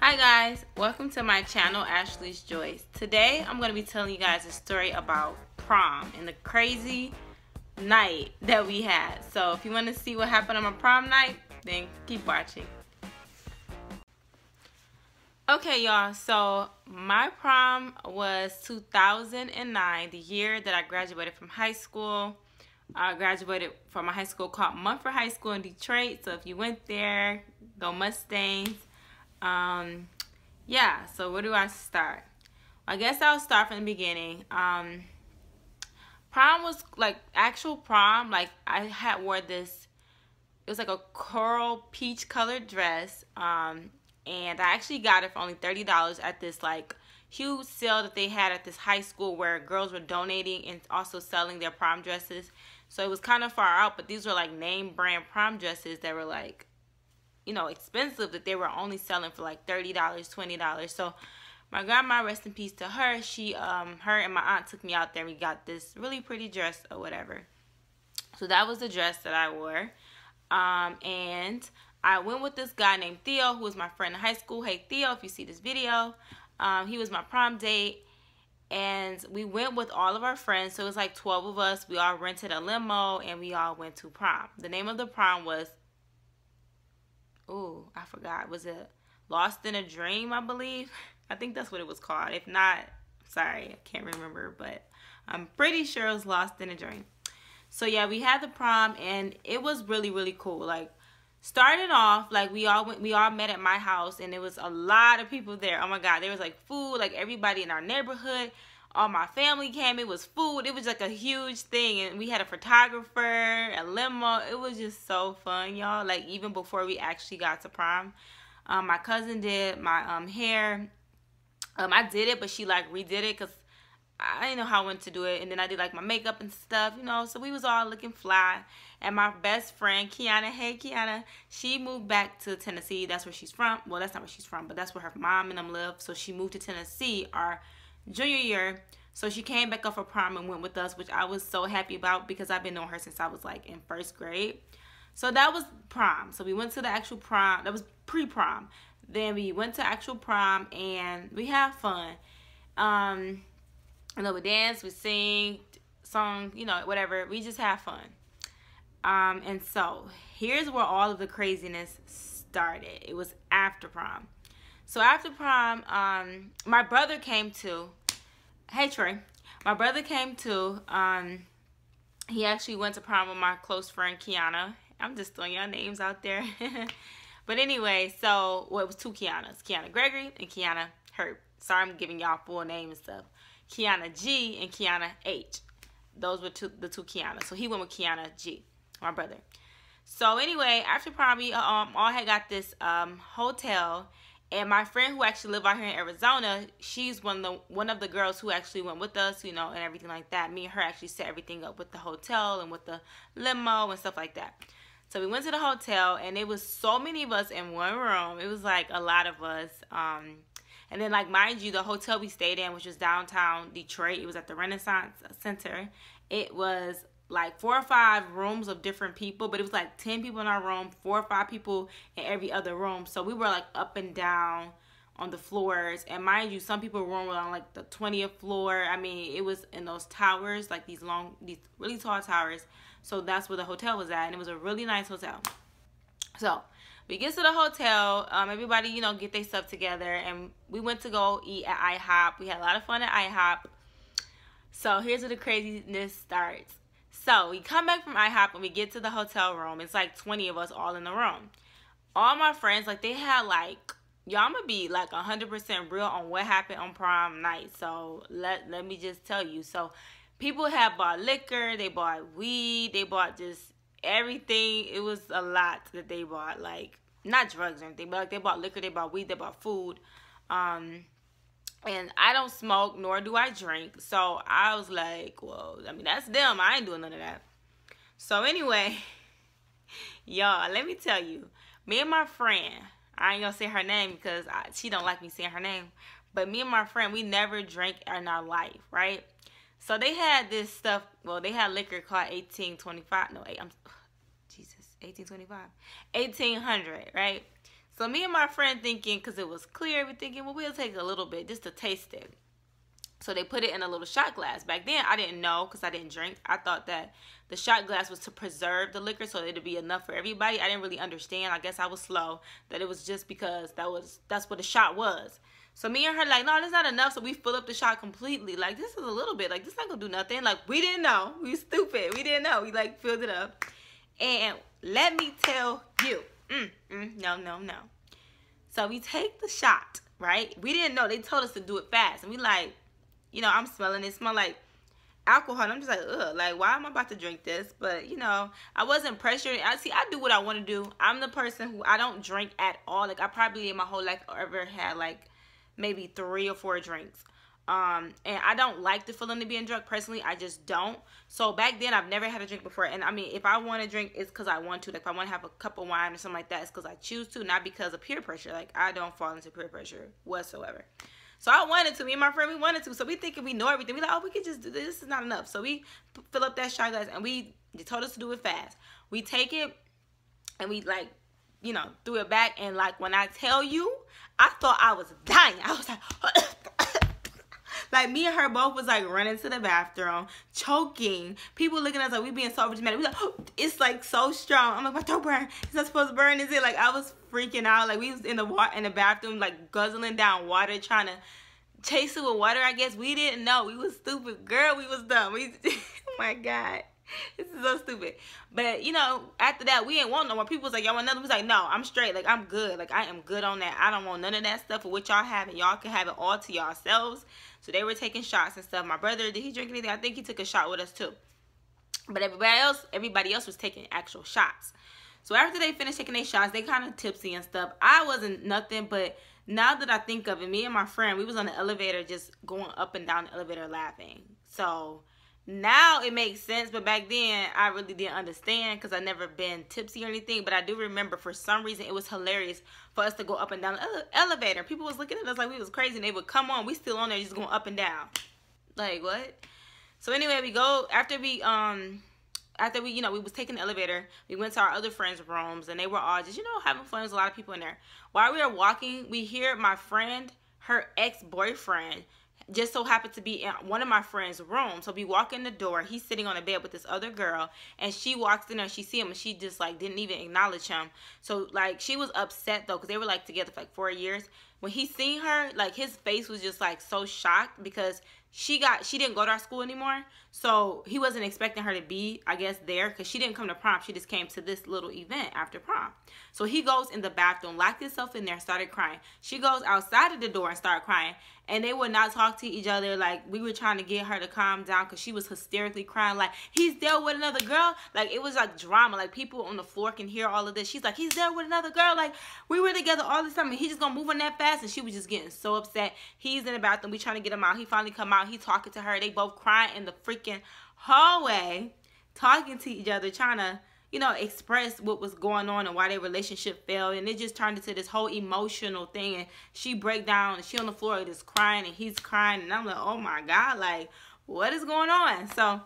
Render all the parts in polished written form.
Hi guys, welcome to my channel, Ashley's Joys. Today I'm going to be telling you guys a story about prom and the crazy night that we had. So if you want to see what happened on my prom night, then keep watching. Okay y'all, so my prom was 2009, the year that I graduated from high school. I graduated from a high school called Mumford High School in Detroit. So if you went there, go Mustangs. Yeah, so where do I start? I guess I'll start from the beginning. Prom was like actual prom. Like I had wore this, it was like a coral peach colored dress. And I actually got it for only $30 at this like huge sale that they had at this high school where girls were donating and also selling their prom dresses. So it was kind of far out, but these were like name brand prom dresses that were like, you know, expensive, that they were only selling for like $30, $20. So my grandma, rest in peace to her, she her and my aunt took me out there and we got this really pretty dress or whatever. So that was the dress that I wore. And I went with this guy named Theo, who was my friend in high school. Hey Theo, if you see this video, he was my prom date. And we went with all of our friends. So it was like 12 of us. We all rented a limo and we all went to prom. The name of the prom was, oh, I forgot. Was it Lost in a Dream, I believe? I think that's what it was called. If not, sorry, I can't remember. But I'm pretty sure it was Lost in a Dream. So yeah, we had the prom and it was really, really cool. Like, started off, like we all met at my house and there was a lot of people there. Oh my God, there was like food, like everybody in our neighborhood. All my family came. It was food. It was like a huge thing. And we had a photographer, a limo. It was just so fun, y'all. Like even before we actually got to prom. My cousin did my hair. I did it, but she like redid it because I didn't know how I wanted to do it. And then I did like my makeup and stuff, you know. So we was all looking fly. And my best friend, Kiana, hey Kiana, she moved back to Tennessee. That's where she's from. Well, that's not where she's from, but that's where her mom and them live. So she moved to Tennessee our junior year. So she came back up for prom and went with us, which I was so happy about because I've been knowing her since I was like in first grade. So that was prom. So we went to the actual prom. That was pre-prom. Then we went to actual prom and we had fun. You know, we danced, we sing, song, you know, whatever. We just had fun. And so here's where all of the craziness started. It was after prom. So after prom, my brother came too. Hey Trey. My brother came too. He actually went to prom with my close friend Kiana. I'm just throwing y'all names out there. But anyway, so well, it was two Kianas. Kiana Gregory and Kiana Herb. Sorry, I'm giving y'all full name and stuff. Kiana G and Kiana H. Those were the two Kianas. So he went with Kiana G, my brother. So anyway, after prom, we all had got this hotel. And my friend who actually lived out here in Arizona, she's one of the girls who actually went with us, you know, and everything like that. Me and her actually set everything up with the hotel and with the limo and stuff like that. So we went to the hotel, and it was so many of us in one room. It was like a lot of us. And then, like, mind you, the hotel we stayed in, which was downtown Detroit, it was at the Renaissance Center. It was like 4 or 5 rooms of different people, but it was like 10 people in our room, 4 or 5 people in every other room. So we were like up and down on the floors. And mind you, some people were on like the 20th floor. I mean, it was in those towers, like these really tall towers. So that's where the hotel was at. And it was a really nice hotel. So we get to the hotel, everybody, you know, get their stuff together, and we went to go eat at IHOP. We had a lot of fun at IHOP. So here's where the craziness starts. So we come back from IHOP and we get to the hotel room. It's like 20 of us all in the room. All my friends, like they had like, y'all, I'm gonna be like 100% real on what happened on prom night. So let me just tell you. So people had bought liquor, they bought weed, they bought just everything. It was a lot that they bought, like not drugs or anything, but like they bought liquor, they bought weed, they bought food. And I don't smoke, nor do I drink. So I was like, well, I mean, that's them. I ain't doing none of that. So anyway, y'all, let me tell you, me and my friend, I ain't gonna say her name because she don't like me saying her name, but me and my friend, we never drank in our life, right? So they had this stuff, well, they had liquor called 1825, no, 1825, 1800, right? So me and my friend thinking, because it was clear, we thinking, well, we'll take a little bit just to taste it. So they put it in a little shot glass. Back then, I didn't know because I didn't drink. I thought that the shot glass was to preserve the liquor so it'd be enough for everybody. I didn't really understand. I guess I was slow. That it was just because that's what the shot was. So me and her like, no, that's not enough. So we fill up the shot completely. Like, this is a little bit. Like, this not going to do nothing. Like, we didn't know. We stupid. We didn't know. We, like, filled it up. And let me tell you. No. So we take the shot, right? We didn't know. They told us to do it fast. And we like, you know, I'm smelling it. It smell like alcohol. And I'm just like, ugh. Like, why am I about to drink this? But, you know, I wasn't pressured. I do what I want to do. I'm the person who, I don't drink at all. Like, I probably in my whole life ever had, like, maybe 3 or 4 drinks. And I don't like the feeling of being drunk. Personally, I just don't. So back then, I've never had a drink before. And I mean, if I want to drink, it's because I want to. Like, if I want to have a cup of wine or something like that, it's because I choose to, not because of peer pressure. Like, I don't fall into peer pressure whatsoever. So I wanted to. Me and my friend, we wanted to. So we thinking we know everything. We like, oh, we can just do this. This is not enough. So we fill up that shot glass, and they told us to do it fast. We take it, and we, like, you know, threw it back. And, like, when I tell you, I thought I was dying. I was like, like, me and her both was, like, running to the bathroom, choking. People looking at us like we being so dramatic. We like, oh, it's, like, so strong. I'm like, my throat burn. It's not supposed to burn, is it? Like, I was freaking out. Like, we was in the bathroom, like, guzzling down water, trying to chase it with water, I guess. We didn't know. We was stupid. Girl, we was dumb. Oh, my God. This is so stupid. But, you know, after that, we ain't want no more. People was like, y'all want another? We was like, no, I'm straight. Like, I'm good. Like, I am good on that. I don't want none of that stuff for what y'all have, and y'all can have it all to yourselves. So they were taking shots and stuff. My brother, did he drink anything? I think he took a shot with us too. But everybody else was taking actual shots. So after they finished taking their shots, they kind of tipsy and stuff. I wasn't nothing, but now that I think of it, me and my friend, we was on the elevator just going up and down the elevator laughing. So now it makes sense, but back then I really didn't understand because I never been tipsy or anything. But I do remember for some reason it was hilarious for us to go up and down the elevator. People was looking at us like we was crazy, and they would come on. We still on there just going up and down. Like, what? So anyway, we go after we you know, we was taking the elevator. We went to our other friends' rooms, and they were all just, you know, having fun. There's a lot of people in there. While we were walking, we hear my friend, her ex-boyfriend, just so happened to be in one of my friend's rooms. So we walk in the door. He's sitting on a bed with this other girl, and she walks in there. She see him, and she just, like, didn't even acknowledge him. So, like, she was upset though, because they were, like, together for like 4 years. When he seen her, like, his face was just, like, so shocked because she didn't go to our school anymore. So he wasn't expecting her to be, I guess, there, because she didn't come to prom. She just came to this little event after prom. So he goes in the bathroom, locked himself in there, started crying. She goes outside of the door and started crying. And they would not talk to each other. Like, we were trying to get her to calm down because she was hysterically crying. Like, he's there with another girl. Like, it was like drama. Like, people on the floor can hear all of this. She's like, he's there with another girl. Like, we were together all this time, and he just gonna move on that fast. And she was just getting so upset. He's in the bathroom. We trying to get him out. He finally come out. He talking to her. They both crying in the freaking hallway, talking to each other, trying to, you know, express what was going on and why their relationship failed. And it just turned into this whole emotional thing. And she break down, and she on the floor just crying, and he's crying. And I'm like, oh my God, like, what is going on? So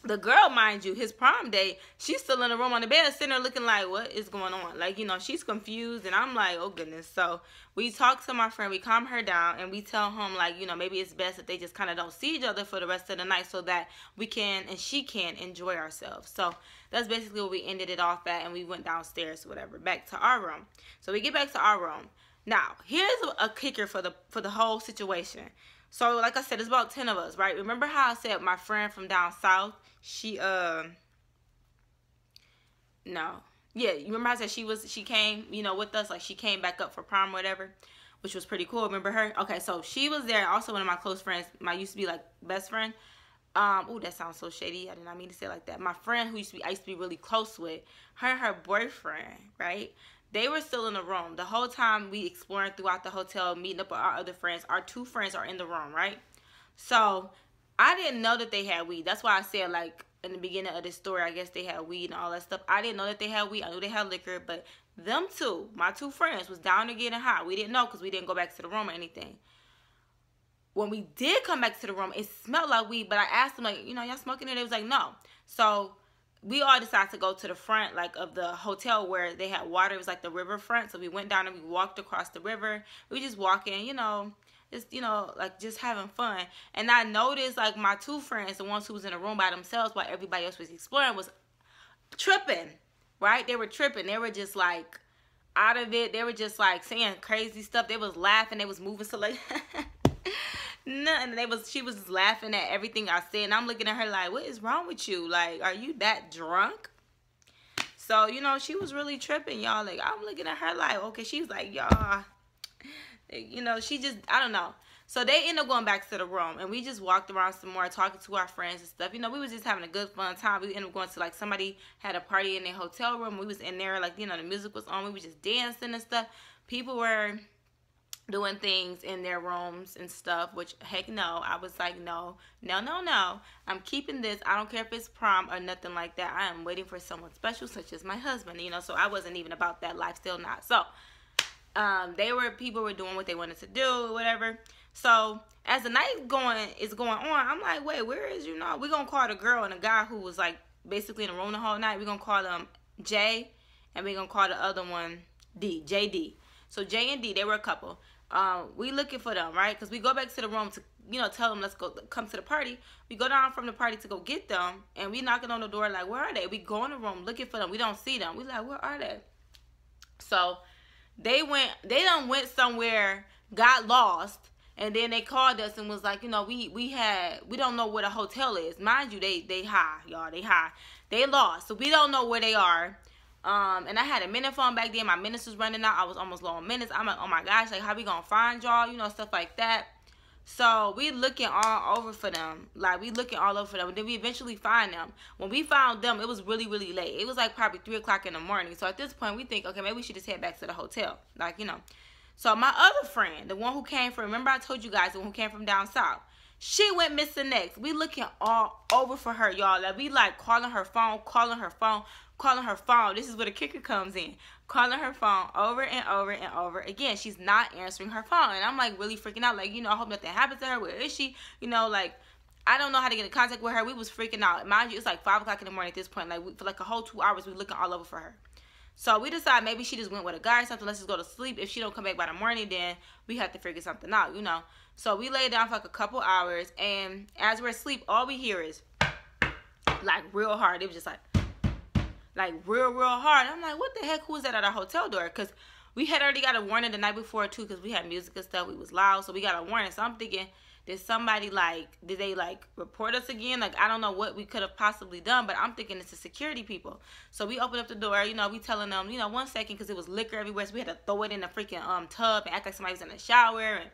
the girl, mind you, his prom date, she's still in the room on the bed, sitting there looking like, what is going on? Like, you know, she's confused, and I'm like, oh goodness. So we talk to my friend, we calm her down, and we tell him, like, you know, maybe it's best if they just kind of don't see each other for the rest of the night so that we can, and she can, enjoy ourselves. So that's basically what we ended it off at, and we went downstairs or whatever, back to our room. So we get back to our room. Now, here's a kicker for the whole situation. So, like I said, it's about 10 of us, right? Remember how I said my friend from down south, you remember how I said she came, you know, with us, like she came back up for prom or whatever, which was pretty cool. Remember her? Okay, so she was there. Also one of my close friends, my used to be like best friend. Oh, that sounds so shady. I did not mean to say it like that. My friend who I used to be really close with, her boyfriend, right? They were still in the room. The whole time we exploring throughout the hotel, meeting up with our other friends. Our 2 friends are in the room, right? So I didn't know that they had weed. That's why I said, like, in the beginning of this story, I guess they had weed and all that stuff. I didn't know that they had weed. I knew they had liquor, but them two, my 2 friends, was down there getting high. We didn't know because we didn't go back to the room or anything. When we did come back to the room, it smelled like weed, but I asked them, like, you know, y'all smoking it? They was like, no. So we all decided to go to the front, like, of the hotel where they had water. It was like the riverfront. So we went down and we walked across the river. We just walking, just, like, just having fun. And I noticed, like, my two friends, the ones who was in a room by themselves while everybody else was exploring, was tripping, right? They were tripping. They were just, like, out of it. They were just, like, saying crazy stuff. They was laughing. They was moving. So, like, nothing. She was just laughing at everything I said. And I'm looking at her like, what is wrong with you? Like, are you that drunk? So, she was really tripping, y'all. Like, I'm looking at her like, okay, she was like, y'all, she just, I don't know. So they ended up going back to the room, and we just walked around some more, talking to our friends and stuff. We was just having a good, fun time. We ended up going to, like, somebody had a party in their hotel room. We was in there, like, the music was on. We was just dancing and stuff. People were doing things in their rooms and stuff, which, heck no. I was like, no. I'm keeping this. I don't care if it's prom or nothing like that. I am waiting for someone special, such as my husband, so I wasn't even about that life, still not. So, people were doing what they wanted to do, or whatever. So, as the night is going on, I'm like, wait, where is, we're going to call the girl and the guy who was, like, basically in the room the whole night. We're going to call them J, and we're going to call the other one D, JD. So, J and D, they were a couple. We looking for them, right? Because we go back to the room to, tell them, let's go, come to the party. We go down from the party to go get them, and we knocking on the door like, where are they? We go in the room looking for them. We don't see them. We like, where are they? So, they done went somewhere, got lost, and then they called us and was like, we don't know where the hotel is. Mind you, they high, y'all. They high. They lost. So we don't know where they are. And I had a minute phone back then. My minutes was running out. I was almost low on minutes. I'm like, oh my gosh, like, how we gonna find y'all? Stuff like that. So we looking all over for them. Like, we looking all over for them. And then we eventually find them. When we found them, it was really, really late. It was like probably 3 o'clock in the morning. So at this point, we think, okay, maybe we should just head back to the hotel. Like, So my other friend, the one who came from, remember I told you guys, the one who came from down south, she went missing next. We looking all over for her, y'all. Like, we like calling her phone. This is where the kicker comes in. Calling her phone over and over and over again. She's not answering her phone. And I'm like really freaking out. Like, I hope nothing happened to her. Where is she? Like, I don't know how to get in contact with her. We was freaking out. Mind you, it's like 5 o'clock in the morning at this point. Like, for like a whole 2 hours, we looking all over for her. So we decided maybe she just went with a guy or something. Let's just go to sleep. If she don't come back by the morning, then we have to figure something out, So we lay down for like a couple hours. And as we're asleep, all we hear is like real hard. It was just like real hard. I'm like, what the heck? Who was that at our hotel door? Because we had already got a warning the night before too, because we had music and stuff. We was loud, so we got a warning. So I'm thinking, did somebody did they report us again? Like, I don't know what we could have possibly done, but I'm thinking it's the security people. So we opened up the door, we telling them, 1 second, because it was liquor everywhere, so we had to throw it in the freaking tub and act like somebody was in the shower. And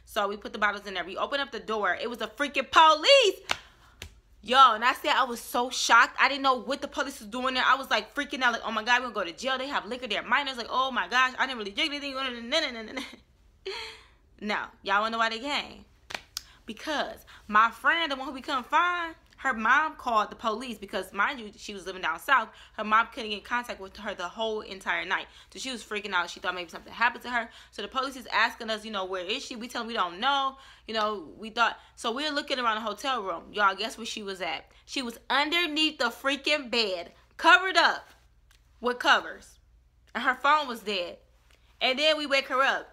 so we put the bottles in there. We opened up the door. It was the freaking police. Yo, and I said I was so shocked. I didn't know what the police was doing there. I was like freaking out, like, oh my God, we're gonna go to jail. They have liquor there. Minors, like, oh my gosh, I didn't really drink anything. No, y'all wanna know why they came? Because my friend, the one who we couldn't find, her mom called the police because, mind you, she was living down south. Her mom couldn't get in contact with her the whole entire night. So she was freaking out. She thought maybe something happened to her. So the police is asking us, where is she? We tell them we don't know. We thought. So we were looking around the hotel room. Y'all, guess where she was at? She was underneath the freaking bed, covered up with covers. And her phone was dead. And then we wake her up.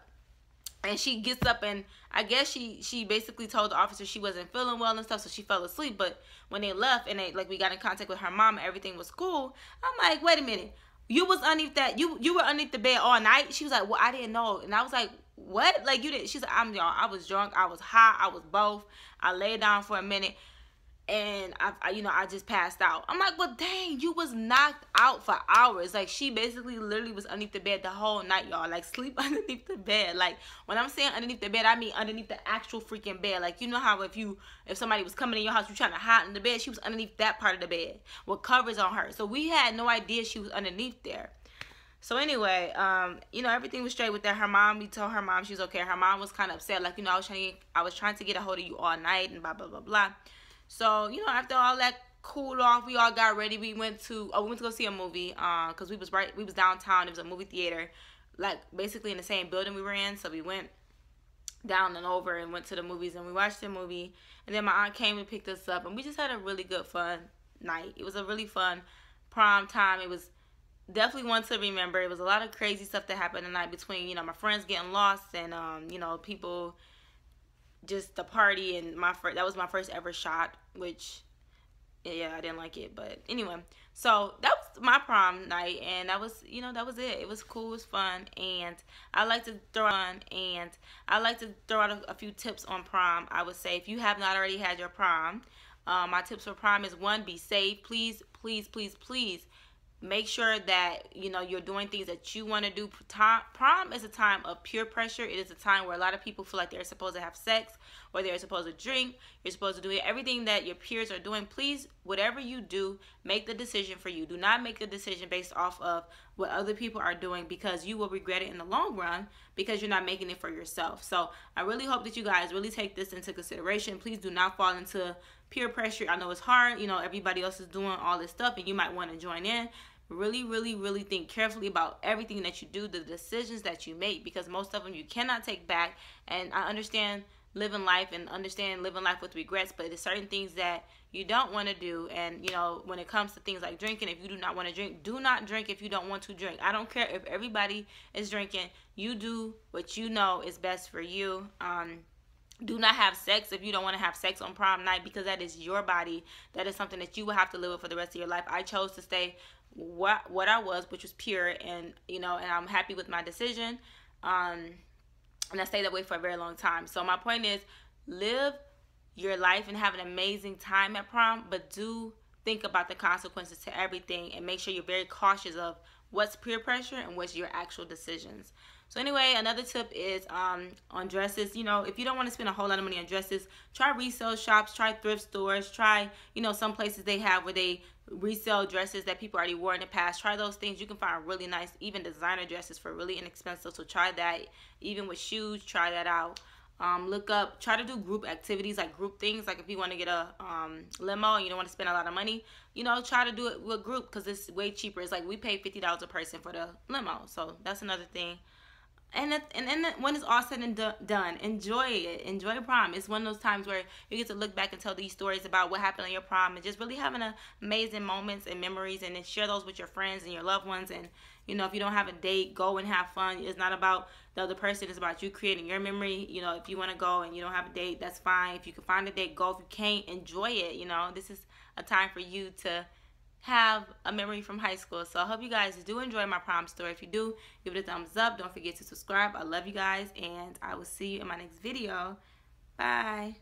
And she gets up, and I guess she basically told the officer she wasn't feeling well and stuff, so she fell asleep. But when they left and we got in contact with her mom and everything was cool, I'm like, wait a minute, you was underneath that, you were underneath the bed all night? She was like, well, I didn't know. And I was like, what? Like, you didn't? She's like, I was drunk, I was high, I was both. I laid down for a minute, and I just passed out. I'm like, well, dang, you was knocked out for hours. Like, she basically literally was underneath the bed the whole night, y'all. Like, sleep underneath the bed. Like, when I'm saying underneath the bed, I mean underneath the actual freaking bed. Like, you know how if somebody was coming in your house, you trying to hide in the bed, she was underneath that part of the bed with covers on her. So we had no idea she was underneath there. So anyway, everything was straight with that. Her mom, we told her mom she was okay. Her mom was kind of upset. Like, I was trying to get a hold of you all night and blah, blah, blah, blah. So, after all that cooled off, we all got ready. We went to go see a movie, because we was downtown. It was a movie theater, like, basically in the same building we were in. So we went down and over and went to the movies, and we watched the movie. And then my aunt came and picked us up, and we just had a really good fun night. It was a really fun prom time. It was definitely one to remember. It was a lot of crazy stuff that happened the night between, you know, my friends getting lost and, you know, people, just the party, and that was my first ever shot, which, yeah, I didn't like it, but anyway. So that was my prom night, and that was, you know, that was it. It was cool, it was fun, and I like to throw out a few tips on prom. I would say if you have not already had your prom, my tips for prom is, one, be safe. Please, please, please, please make sure that, you know, you're doing things that you want to do. Prom is a time of peer pressure. It is a time where a lot of people feel like they're supposed to have sex, or they're supposed to drink. You're supposed to do everything that your peers are doing. Please, whatever you do, make the decision for you. Do not make the decision based off of what other people are doing, because you will regret it in the long run, because you're not making it for yourself. So I really hope that you guys really take this into consideration. Please do not fall into peer pressure. I know it's hard. You know, everybody else is doing all this stuff, and you might want to join in. Really, really, really think carefully about everything that you do, the decisions that you make, because most of them you cannot take back. And I understand living life with regrets, but there's certain things that you don't want to do. And, you know, when it comes to things like drinking, if you do not want to drink, do not drink if you don't want to drink. I don't care if everybody is drinking. You do what you know is best for you. Do not have sex if you don't want to have sex on prom night, because that is your body. That is something that you will have to live with for the rest of your life. I chose to stay what I was, which was pure, and, you know, and I'm happy with my decision. And I stayed that way for a very long time. So my point is, live your life and have an amazing time at prom, but do think about the consequences to everything, and make sure you're very cautious of what's peer pressure and what's your actual decisions. So anyway, another tip is on dresses. You know, if you don't want to spend a whole lot of money on dresses, try resale shops, try thrift stores, try, you know, some places they have where they resell dresses that people already wore in the past. Try those things. You can find really nice, even designer dresses for really inexpensive. So try that. Even with shoes, try that out. Try to do group activities, like group things. Like if you want to get a limo and you don't want to spend a lot of money, you know, try to do it with a group, because it's way cheaper. It's like we pay $50 a person for the limo. So that's another thing. And then when it's all said and done, enjoy it. Enjoy prom. It's one of those times where you get to look back and tell these stories about what happened on your prom, and just really having amazing moments and memories, and then share those with your friends and your loved ones. And, you know, if you don't have a date, go and have fun. It's not about the other person. It's about you creating your memory. You know, if you want to go and you don't have a date, that's fine. If you can find a date, go. If you can't, enjoy it. You know, this is a time for you to have a memory from high school. So I hope you guys do enjoy my prom story. If you do, give it a thumbs up. Don't forget to subscribe. I love you guys, and I will see you in my next video. Bye.